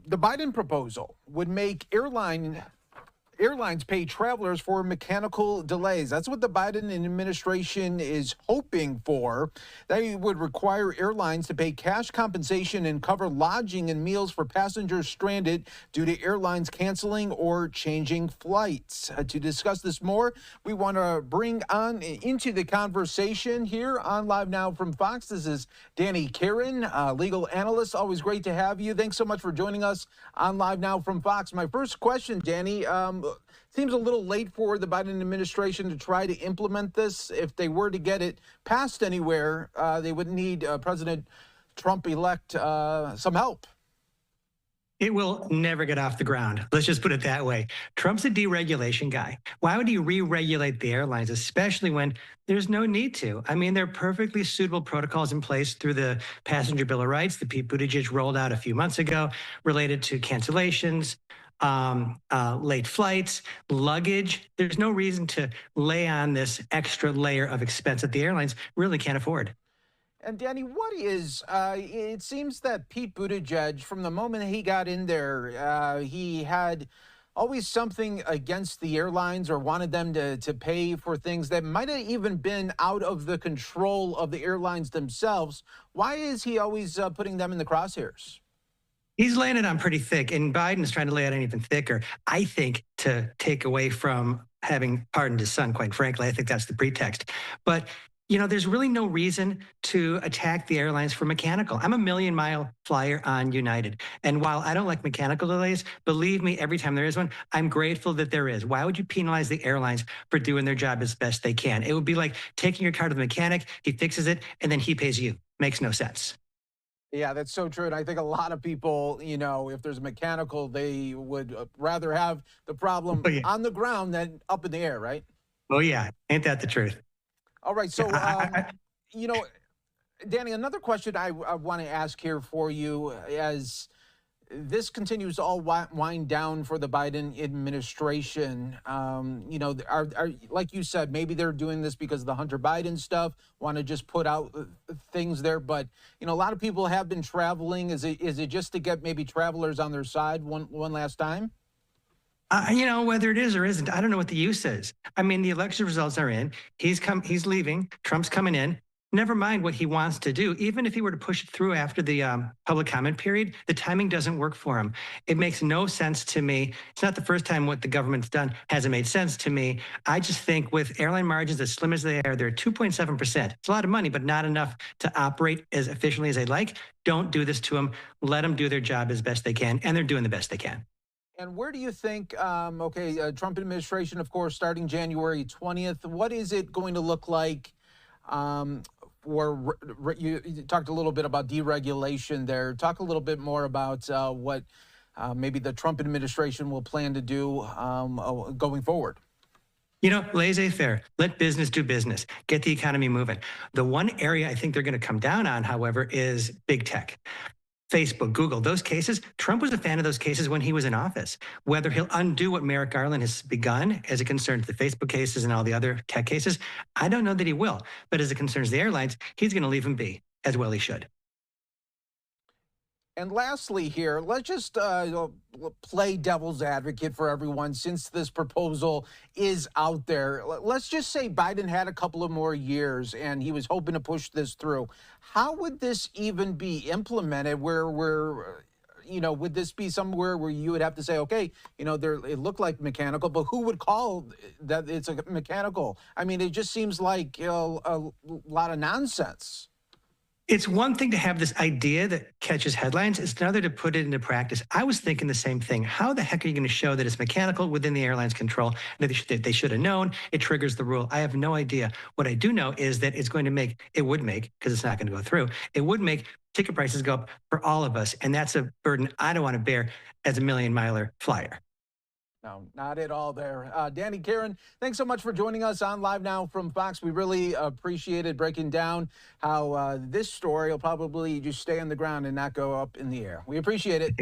The Biden proposal would make airlines pay travelers for mechanical delays. That's what the Biden administration is hoping for. They would require airlines to pay cash compensation and cover lodging and meals for passengers stranded due to airlines canceling or changing flights. To discuss this more, we want to bring on into the conversation here on Live Now from Fox. This is Danny Karon, legal analyst. Always great to have you. Thanks so much for joining us on Live Now from Fox. My first question, Danny, seems a little late for the Biden administration to try to implement this. If they were to get it passed anywhere, they would need President Trump-elect some help. It will never get off the ground. Let's just put it that way. Trump's a deregulation guy. Why would he re-regulate the airlines, especially when there's no need to? I mean, there are perfectly suitable protocols in place through the Passenger Bill of Rights that Pete Buttigieg rolled out a few months ago related to cancellations, late flights, luggage. There's no reason to lay on this extra layer of expense that the airlines really can't afford. And Danny, what is, it seems that Pete Buttigieg, from the moment he got in there, he had always something against the airlines or wanted them to pay for things that might have even been out of the control of the airlines themselves. Why is he always putting them in the crosshairs? He's laying it on pretty thick, and Biden is trying to lay it on even thicker, I think, to take away from having pardoned his son, quite frankly. I think that's the pretext. But, you know, there's really no reason to attack the airlines for mechanical. I'm a million-mile flyer on United. And while I don't like mechanical delays, believe me, every time there is one, I'm grateful that there is. Why would you penalize the airlines for doing their job as best they can? It would be like taking your car to the mechanic, he fixes it, and then he pays you. Makes no sense. Yeah, that's so true. And I think a lot of people, you know, if there's a mechanical, they would rather have the problem on the ground than up in the air, right? Oh, yeah. Ain't that the truth? All right. So, you know, Danny, another question I want to ask here for you as this continues to all wind down for the Biden administration. You know, are like you said, maybe they're doing this because of the Hunter Biden stuff, want to just put out things there. But, you know, a lot of people have been traveling. Is it just to get maybe travelers on their side one last time? You know, whether it is or isn't, I don't know what the use is. I mean, the election results are in. He's leaving. Trump's coming in. Never mind what he wants to do. Even if he were to push it through after the public comment period, the timing doesn't work for him. It makes no sense to me. It's not the first time what the government's done hasn't made sense to me. I just think with airline margins as slim as they are, they're 2.7%. It's a lot of money, but not enough to operate as efficiently as they'd like. Don't do this to them. Let them do their job as best they can, and they're doing the best they can. And where do you think, Trump administration, of course, starting January 20th, what is it going to look like? You talked a little bit about deregulation there. Talk a little bit more about what maybe the Trump administration will plan to do going forward. You know, laissez-faire, let business do business, get the economy moving. The one area I think they're going to come down on, however, is big tech. Facebook, Google, those cases, Trump was a fan of those cases when he was in office. Whether he'll undo what Merrick Garland has begun as it concerns the Facebook cases and all the other tech cases, I don't know that he will. But as it concerns the airlines, he's going to leave them be, as well he should. And lastly here, let's just play devil's advocate for everyone since this proposal is out there. Let's just say Biden had a couple of more years and he was hoping to push this through. How would this even be implemented you know, would this be somewhere where you would have to say, okay, you know, it looked like mechanical, but who would call that it's a mechanical? I mean, it just seems like, you know, a lot of nonsense. It's one thing to have this idea that catches headlines. It's another to put it into practice. I was thinking the same thing. How the heck are you going to show that it's mechanical within the airline's control? That they should have known. It triggers the rule. I have no idea. What I do know is that it's going to make, because it's not going to go through, it would make ticket prices go up for all of us. And that's a burden I don't want to bear as a million-miler flyer. No, not at all there. Danny Karon, thanks so much for joining us on Live Now from Fox. We really appreciated breaking down how this story will probably just stay on the ground and not go up in the air. We appreciate it.